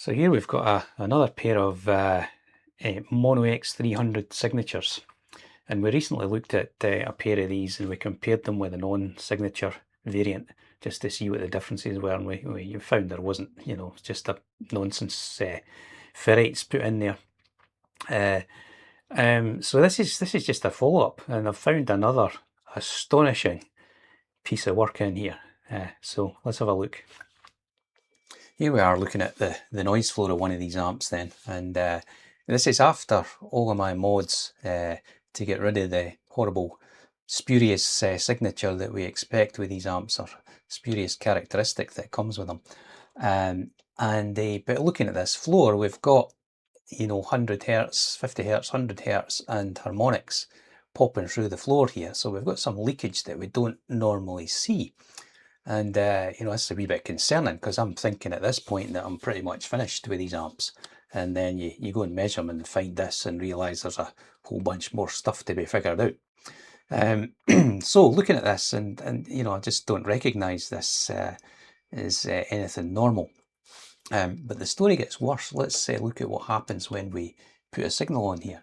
So here we've got another pair of mono X300 signatures, and we recently looked at a pair of these and we compared them with a non-signature variant just to see what the differences were, and we found there wasn't, just a nonsense ferrites put in there. So this is just a follow-up, and I've found another astonishing piece of work in here. So let's have a look. Here we are looking at the noise floor of one of these amps then, and this is after all of my mods to get rid of the horrible spurious signature that we expect with these amps, or spurious characteristic that comes with them. But looking at this floor, we've got 100 Hertz, 50 Hertz, 100 Hertz and harmonics popping through the floor here, so we've got some leakage that we don't normally see. And that's a wee bit concerning, because I'm thinking at this point that I'm pretty much finished with these amps, and then you go and measure them and find this and realise there's a whole bunch more stuff to be figured out. So looking at this, and I just don't recognise this as anything normal. But the story gets worse. Let's look at what happens when we put a signal on here.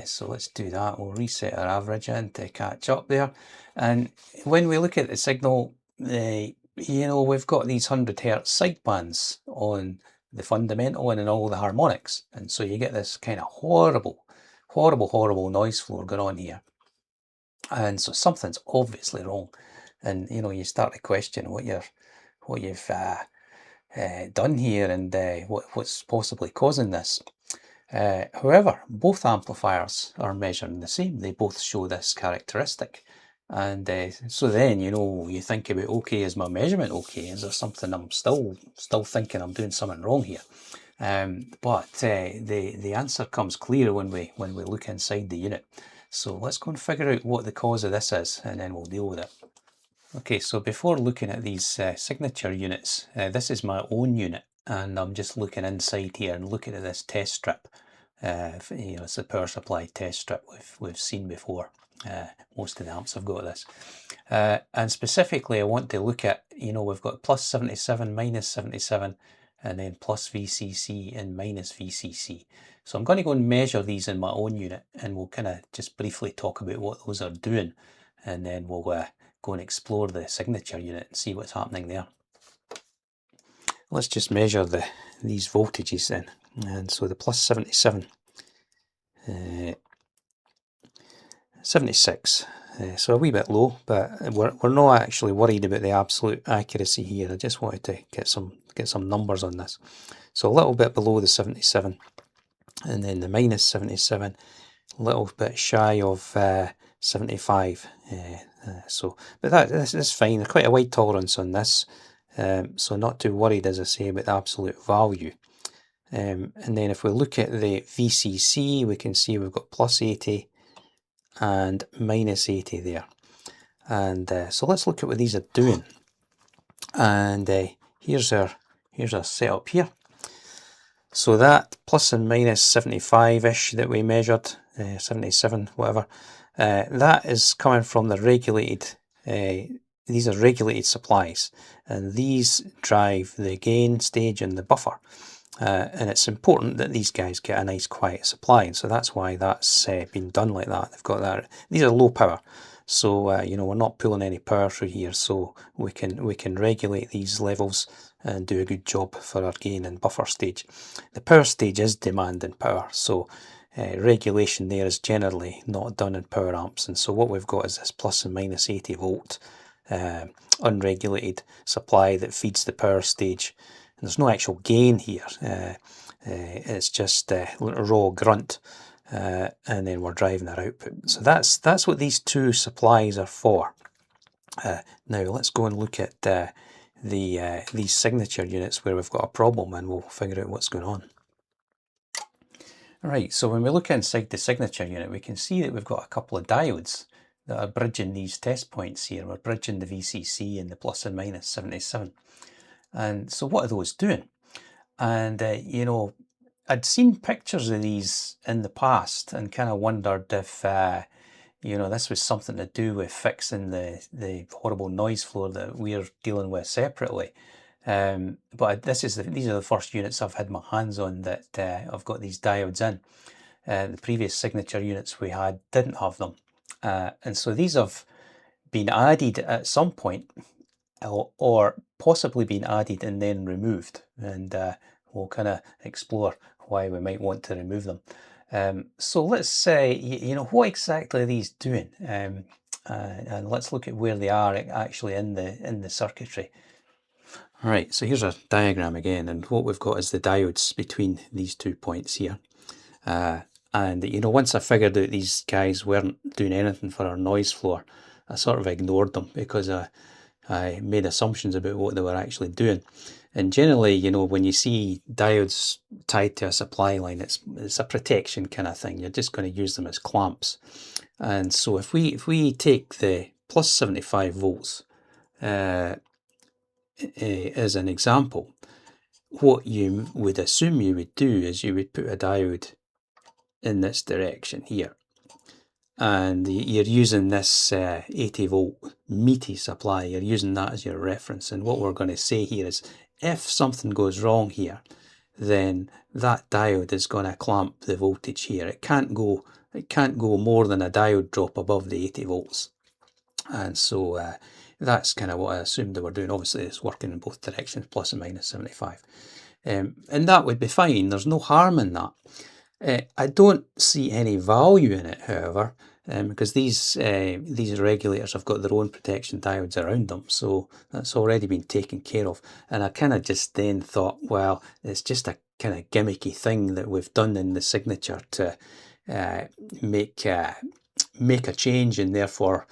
So let's do that. We'll reset our average in to catch up there. And when we look at the signal, we've got these 100 Hertz sidebands on the fundamental and in all the harmonics. And so you get this kind of horrible noise floor going on here. And so something's obviously wrong. And, you start to question what you've done here, and what's possibly causing this. However, both amplifiers are measuring the same. They both show this characteristic. And so then, you think about, okay, is my measurement okay? Is there something I'm still thinking I'm doing something wrong here? But the answer comes clear when we look inside the unit. So let's go and figure out what the cause of this is, and then we'll deal with it. Okay, so before looking at these signature units, this is my own unit, and I'm just looking inside here and looking at this test strip. It's a power supply test strip we've seen before. Most of the amps have got this. And specifically I want to look at, we've got plus 77, minus 77, and then plus VCC and minus VCC. So I'm going to go and measure these in my own unit, and we'll kind of just briefly talk about what those are doing, and then we'll go and explore the signature unit and see what's happening there. Let's just measure these voltages then. And so the plus 77, 76, so a wee bit low, but we're not actually worried about the absolute accuracy here. I just wanted to get some numbers on this. So a little bit below the 77, and then the minus 77, a little bit shy of 75. But that's fine. There's quite a wide tolerance on this, so not too worried, as I say, about the absolute value. And then if we look at the VCC, we can see we've got plus 80 and minus 80 there. And so let's look at what these are doing. And here's our setup here. So that plus and minus 75-ish that we measured, 77, whatever, that is coming from the regulated, these are regulated supplies, and these drive the gain stage and the buffer. And it's important that these guys get a nice quiet supply, and so that's why that's been done like that. They've got that. These are low power, so we're not pulling any power through here, so we can regulate these levels and do a good job for our gain and buffer stage. The power stage is demanding power, so regulation there is generally not done in power amps, and so what we've got is this plus and minus 80 volt unregulated supply that feeds the power stage. And there's no actual gain here, it's just raw grunt, and then we're driving our output. So that's what these two supplies are for. Now let's go and look at these signature units where we've got a problem, and we'll figure out what's going on. Right, so when we look inside the signature unit, we can see that we've got a couple of diodes that are bridging these test points here. We're bridging the VCC and the plus and minus 77. And so what are those doing? And I'd seen pictures of these in the past and kind of wondered if this was something to do with fixing the horrible noise floor that we're dealing with separately. But these are the first units I've had my hands on that I've got these diodes in. The previous signature units we had didn't have them. And so these have been added at some point, or possibly been added and then removed. And we'll kind of explore why we might want to remove them. So let's say, what exactly are these doing? And let's look at where they are actually in the circuitry. Right, so here's a diagram again, and what we've got is the diodes between these 2 points here. And once I figured out these guys weren't doing anything for our noise floor, I sort of ignored them because I made assumptions about what they were actually doing. And generally, when you see diodes tied to a supply line, it's a protection kind of thing. You're just going to use them as clamps. And so if we take the plus 75 volts as an example, what you would assume you would do is you would put a diode in this direction here, and you're using this 80 volt meaty supply, you're using that as your reference. And what we're going to say here is if something goes wrong here, then that diode is going to clamp the voltage here. It can't go more than a diode drop above the 80 volts. And so that's kind of what I assumed they were doing. Obviously it's working in both directions, plus and minus 75. And that would be fine. There's no harm in that. I don't see any value in it, however, because these regulators have got their own protection diodes around them, so that's already been taken care of. And I kind of just then thought, well, it's just a kind of gimmicky thing that we've done in the signature to make a change, and therefore,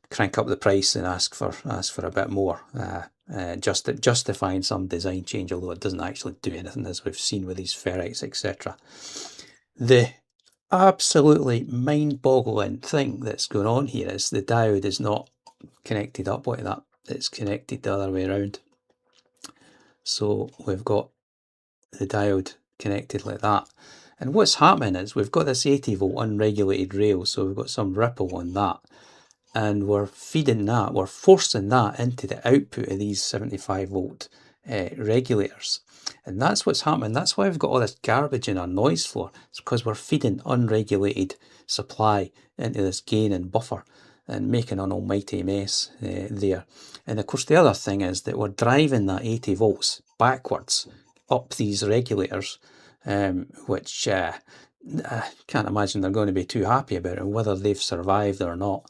crank up the price and ask for a bit more, justifying some design change, although it doesn't actually do anything, as we've seen with these ferrites, etc. The absolutely mind-boggling thing that's going on here is the diode is not connected up like that. It's connected the other way around. So we've got the diode connected like that. And what's happening is we've got this 80 volt unregulated rail, so we've got some ripple on that. And we're feeding that, we're forcing that into the output of these 75 volt regulators. And that's what's happening. That's why we've got all this garbage in our noise floor. It's because we're feeding unregulated supply into this gain and buffer and making an almighty mess there. And of course the other thing is that we're driving that 80 volts backwards up these regulators, which I can't imagine they're going to be too happy about it. Whether they've survived or not,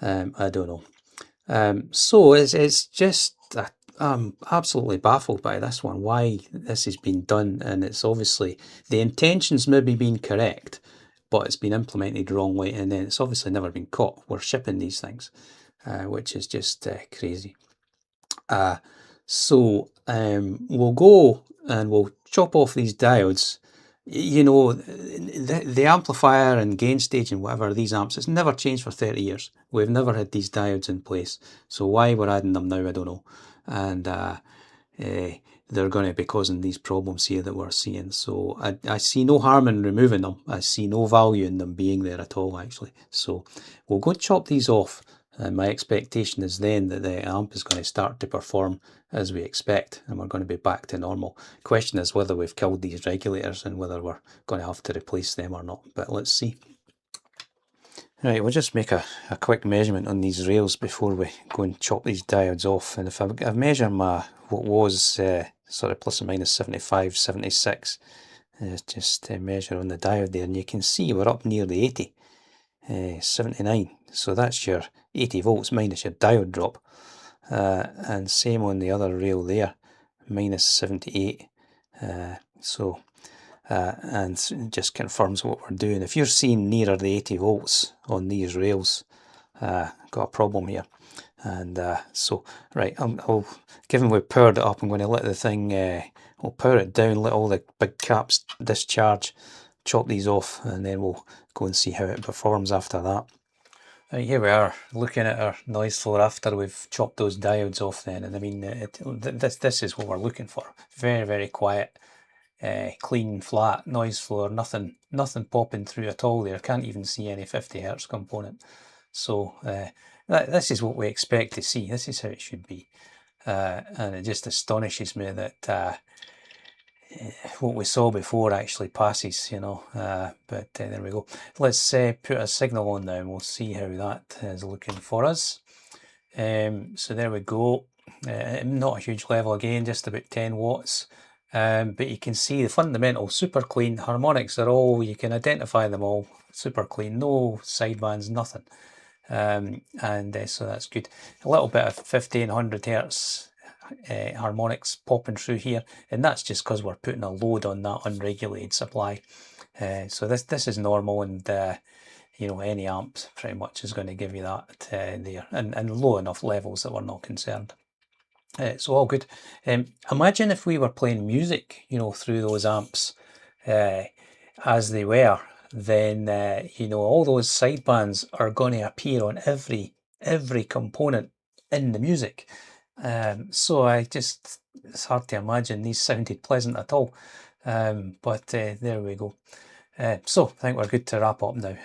I don't know. So it's just, I'm absolutely baffled by this one, why this has been done. And it's obviously, the intention's maybe been correct, but it's been implemented wrongly, and then it's obviously never been caught. We're shipping these things, which is just crazy. So we'll go and we'll chop off these diodes. The amplifier and gain stage and whatever, these amps, it's never changed for 30 years. We've never had these diodes in place. So why we're adding them now, I don't know. And they're going to be causing these problems here that we're seeing. So I see no harm in removing them. I see no value in them being there at all, actually. So we'll go chop these off. And my expectation is then that the amp is going to start to perform as we expect, and we're going to be back to normal. Question is whether we've killed these regulators and whether we're going to have to replace them or not, but let's see. Right, we'll just make a quick measurement on these rails before we go and chop these diodes off. And if I measure what was sort of plus or minus 75, 76, just measure on the diode there, and you can see we're up near the 80, 79. So that's your 80 volts minus your diode drop. And same on the other rail there, minus 78. And it just confirms what we're doing. If you're seeing nearer the 80 volts on these rails, got a problem here. And so, right, given we've powered it up, I'm going to let the thing, we'll power it down, let all the big caps discharge, chop these off, and then we'll go and see how it performs after that. Right, here we are looking at our noise floor after we've chopped those diodes off then, and I mean this is what we're looking for. Very, very quiet, clean, flat noise floor, nothing popping through at all there. Can't even see any 50 Hz component. So this is what we expect to see. This is how it should be. and it just astonishes me that what we saw before actually passes, you know, but there we go. Let's put a signal on now and we'll see how that is looking for us. So there we go. Not a huge level again, just about 10 watts. But you can see the fundamental super clean harmonics are all, you can identify them all super clean, no sidebands, nothing. So that's good. A little bit of 1500 hertz harmonics popping through here, and that's just because we're putting a load on that unregulated supply. So this is normal, and you know, any amp pretty much is going to give you that there, and low enough levels that we're not concerned. So all good. Imagine if we were playing music, you know, through those amps as they were, then you know, all those sidebands are going to appear on every component in the music. So it's hard to imagine these sounded pleasant at all. But there we go. So I think we're good to wrap up now.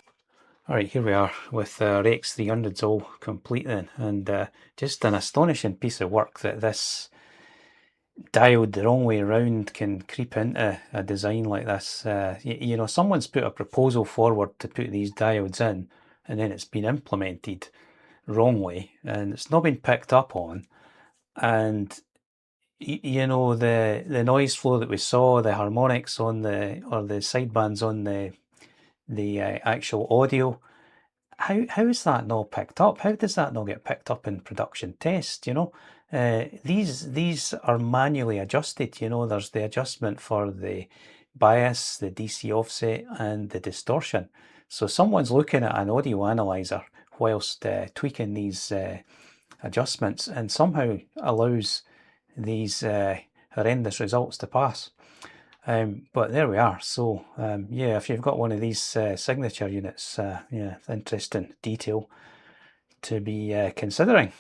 Alright, here we are with our X300s all complete then, and just an astonishing piece of work that this diode the wrong way around can creep into a design like this. You know, someone's put a proposal forward to put these diodes in, and then it's been implemented wrongly, and it's not been picked up on, and you know, the noise flow that we saw, the harmonics on the, or the sidebands on the actual audio, how is that not picked up? How does that not get picked up in production test? You know, these are manually adjusted. You know, there's the adjustment for the bias, the DC offset, and the distortion. So someone's looking at an audio analyzer whilst tweaking these adjustments, and somehow allows these horrendous results to pass. But there we are. So yeah, if you've got one of these signature units, yeah, interesting detail to be considering.